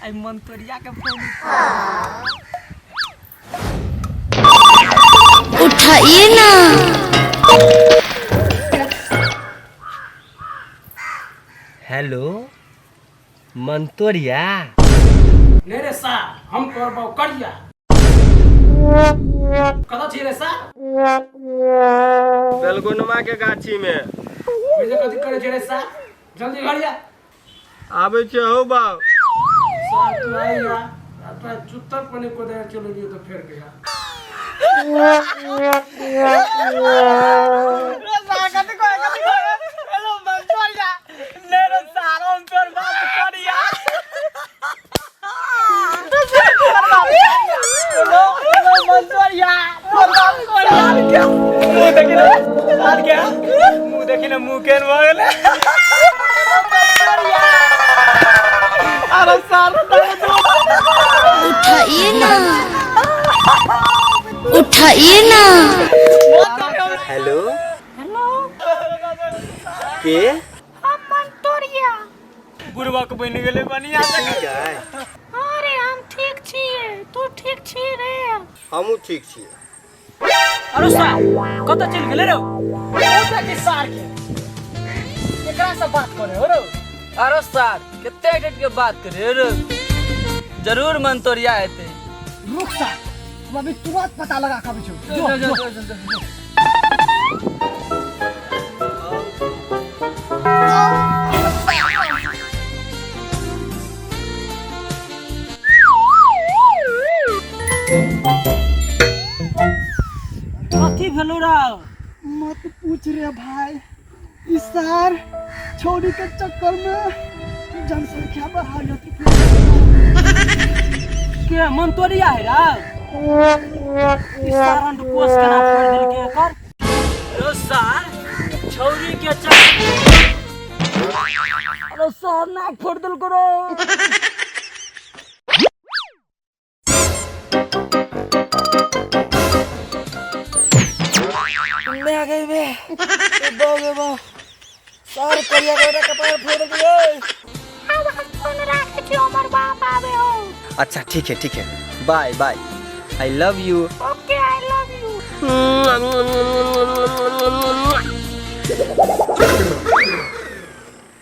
आई मंतोरिया के फोन उठाइए ना। हेलो मंतोरिया। नहीं रे सा हम करबो करिया कदा छी रे सा बेलगुनमा के गाछी में मुझे कथि करे छी रे सा जल्दी घड़िया आबे छे हो बाप सा तू आइया अपना जुत्ता पने को दे चलो लियो तो फेर गया हेलो मंतोरिया मेरे सारा हम पर बात करिया मुँह केन भगले अरे सारा उठाइए ना, उठाइए ना। हेलो हेलो के हम मंतोरिया बुढ़वा को बन गेले बनिया ठीक है अरे हम ठीक छिए तू ठीक छी रे हमहू ठीक छिए अरे सा कत चल गेले रे ओटा के सार के एकरा से बात करे हो रे अरे सर कितने डेट के बात करे रे जरूर मंतोरिया आते रुक सा तुम अभी तुरंत पता लगा का बिचो जो कथी भेलो रा मत पूछ रे भाई इस सार छोरी के चक्कर में जनसंख्या बढ़ा जाती के मंतोरिया है रा इस सारन पोस के ना फोड़ दिल के कर रो सार छोरी के चक्कर अरे सार ना फोड़ दिल करो ले आ गई बे दोगे बा सार करिया रे कपार फोड़ दिए अब हम फोन रखे छी हमर बाप आवे हो अच्छा ठीक है bye bye I love you okay I love you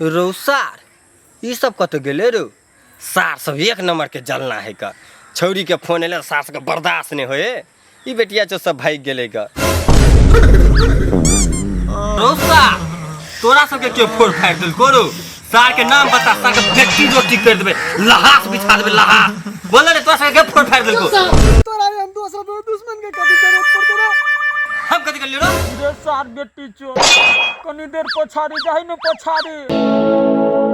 रो सार ई सब कत गेले रो सार सब एक नंबर के जलना है का छौरी के फोन एले सार के बर्दाश्त नहीं होए ई बेटिया जो सब भाग गेले का रोसा तोरा सबके के फोड़ फाड़ दिल करो सार के नाम बता सार के बेटी रोटी कर देबे लहास बिछा देबे लहास बोले रे तोरा सबके फोड़ फाड़ दिल को तोरा रे हम दूसरा दुश्मन के कभी जरूरत पड़ तोरा हम कथि कर लियो रे सार बेटी चो कनी देर पछाड़ी जाई न पछाड़ी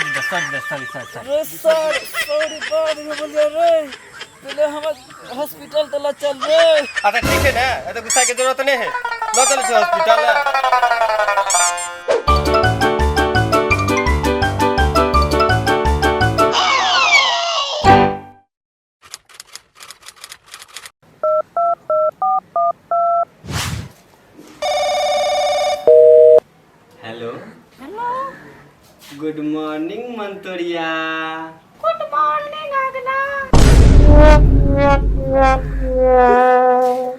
रे सर सॉरी बात में बोल रे पहले हम हॉस्पिटल तला चल रे अच्छा ठीक है ना ए तो गुस्सा के जरूरत नहीं है लो चलो hospital hello hello good morning मंतोरिया गुड मॉर्निंग अगला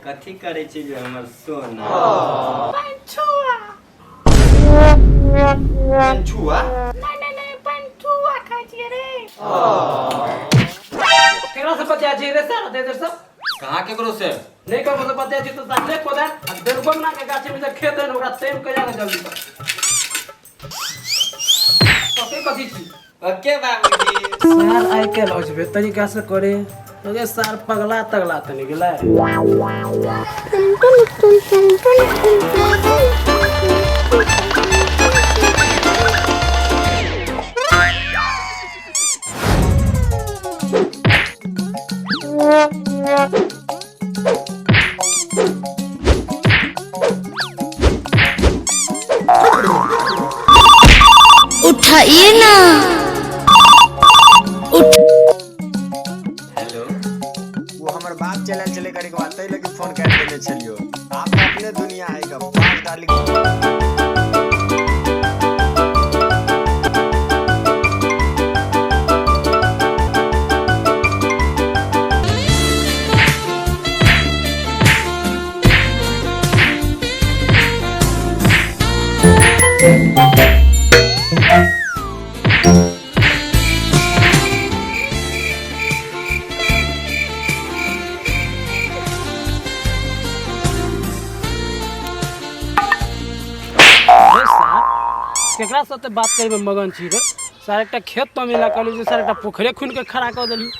कथी करे छी जे हमर सोना पंछुआ पंछुआ नहीं पंछुआ खाई छी रे केकरा से पता छी रे सर दे दे सब कहां केकरो से नहीं करबो तो पता छी तो साले को दे देरगोमना के गाछी में से खेत है ओकरा तेल के जाके जल्दी ओके कथी छी ओके बाबूजी सार आई के लजबे तरीका से करे तो सार पगला तगला तनी गेला उठाइए ना। हेलो, वो हमार बात चले करे के बात तई लगी फोन कर देले छलियो। आप अपने दुनिया आएगा बात डाली। केकरा साथे बात करे में मगन छी रे? सर एकटा खेत तो मिला कहलु जे सर एकटा पोखरे खुन के खड़ा कर देली।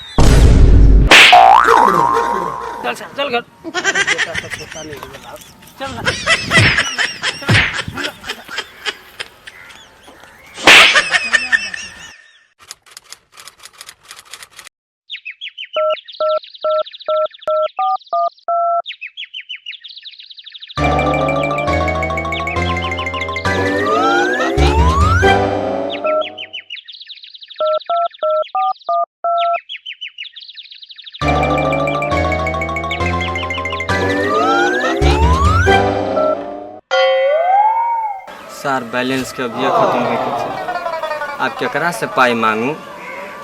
चल घर बेटा सब पता नहीं गेला। चल सर बैलेंस के अभी खत्म हो गए। आब केकरा से पाई मांगू?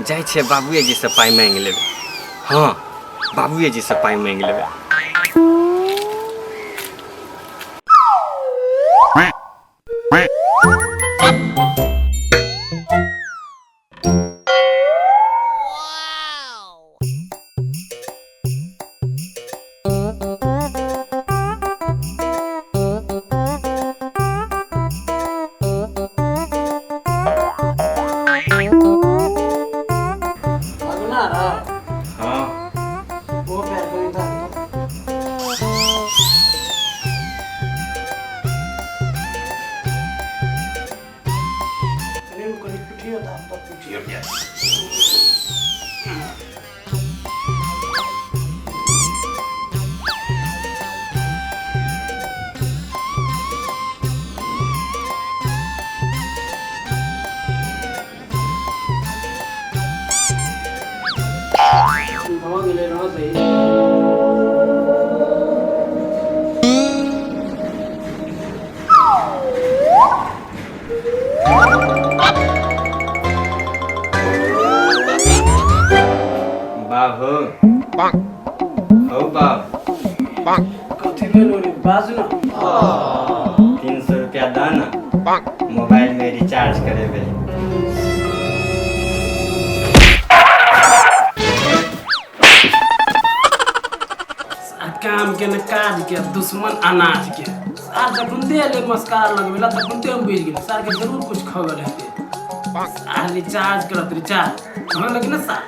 जाय छे बाबूए जी से पाई मांग लेबे। हाँ, बाबूए जी से पाई मांग लेबे। कथी भेलो रे बाज ना। 300 रुपया दाना मोबाइल में रिचार्ज करेबे। काम के न काज के दुश्मन अनाज के सार जखन दे ले मस्कार लगवेला तखन ते हम बुझ गेल सार के जरूर कुछ खबर हेते। सार रिचार्ज करत रिचार्ज हमरा लगे ना सार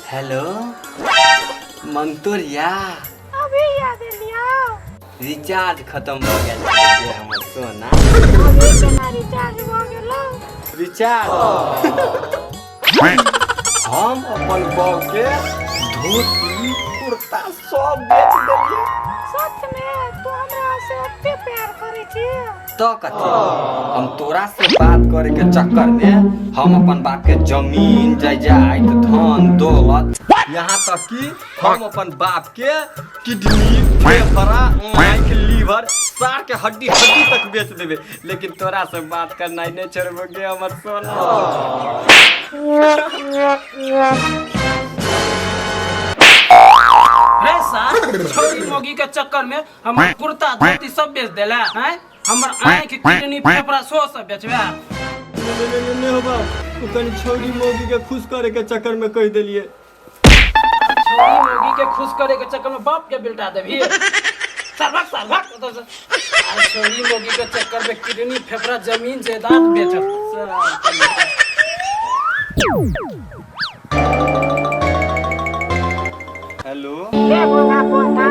हेलो मंतोरिया, अभी याद लिया। रिचार्ज खत्म हो गया हमर सोना। अभी केना रिचार्ज हो गेलो? रिचार्ज हम अपन बहू के धोती कुर्ता सब बेच देलिए। सच में तू हमरा से एते प्यार करे छी? तो कथी हम तोरा से बात करे के चक्कर में हम अपन बाप के जमीन जायदाद धन दौलत यहाँ तक कि हम अपन बाप के किडनी फेफड़ा आँख लीवर सार के हड्डी तक बेच देबे। लेकिन तोरा से बात करना नहीं छोड़बोगे हमर सोना। रे सार छोरी मोगी के चक्कर में हमर कुर्ता धोती सब बेच देला हैं। हमर आँख किडनी फेफड़ा सब बेचबे। नहीं होगा तू कनी छोरी मोगी के खुश करे के चक्कर में कह दिलिए। छोरी मोगी के खुश करे के चक्कर में बाप के बिल्टा देबी सरभक छोरी मोगी के चक्कर में किडनी फेफड़ा जमीन जायदाद बेचत। हेलो ले बोला पोता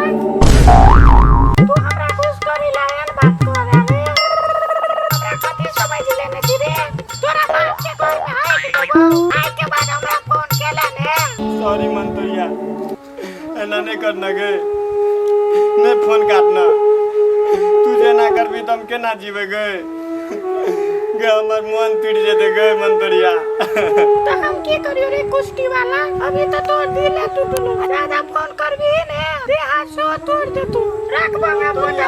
तू हमरा खुश करी लायन बात करे रे हमरा कथि समझ लेने छी रे तोरा बाप के घर में आइ देबो आइ के बाद हमरा फोन केला ने। सॉरी मंतरिया एना नहीं करना गे नहीं फोन काटना तू जे ना करबी त हम केना जीवे गे गे हमर मन टूट जेते गे मंतरिया। तो हम की करियो रे कुश्ती वाला अभी तो तोर दिल है टूटलो ज्यादा फोन करबी ने दे हाथ सो तोड़ दे तू रखबा मैं बोटा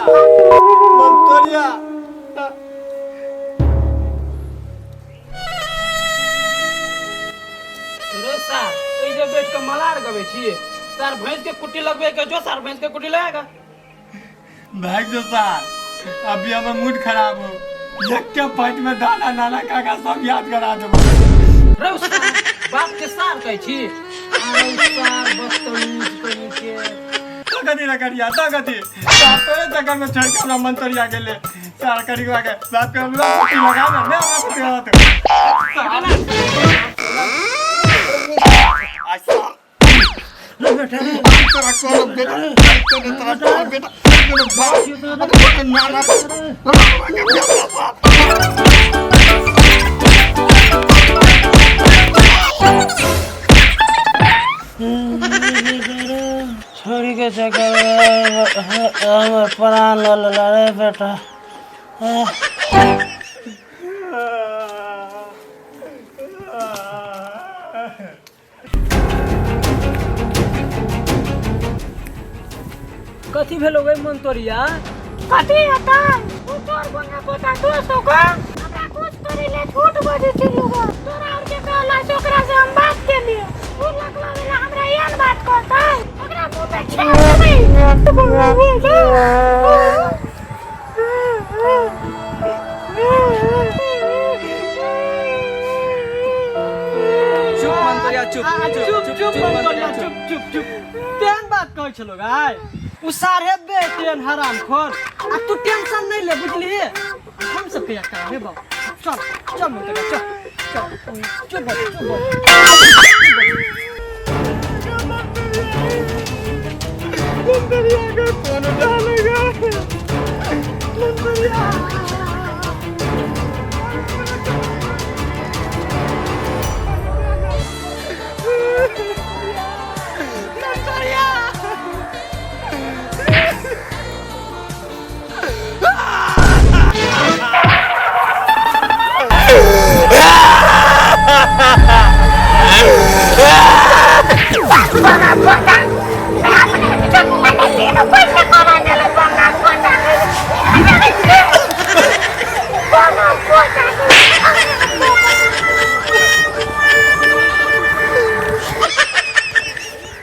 मंतरिया रोसा ए जे बैठ के मलार गवे छी सार भैंस के कुट्टी लगबे के जो सार भैंस के कुट्टी लगाएगा भाग जो सार अभी हमर मूड खराब हो एक के फाइट में दादा नाना काका सब याद करा देबो। रोसा बाप के सार कहै छी आउ सार बदतमीज कनी के कथी ना करिया कथी बाप तोरे जगह में छोड़ के हमरा मंतरिया गेले सार करिवा के बाप के हमरा कुट्टी लगा ना मैं हमरा कुट्टी लगा अच्छा रे बेटा तेरा को बेटा तेरा बेटा बाप नाना छोरी के चक्कर में प्राण लला रे बेटा। कथी भेलो गई मंतरिया कथि हता तू तोर बंगा पोता दोस्त हो का हमरा कुछ करे ले झूठ बोले छी लोग तोरा और के कहला ओकरा से हम बात के लिए तू लगला वाला हमरा यान बात करता ओकरा मुंह पे छेड़ चुप मंतरिया चुप तेन बात कहै छलो गाय उ सारे बेटेन हरामखोर आ तू टेंशन नहीं ले बुझली हम सब क्या करा रे बाप चल मंतरिया चल मंतरिया का फोन डालेगा मंतरिया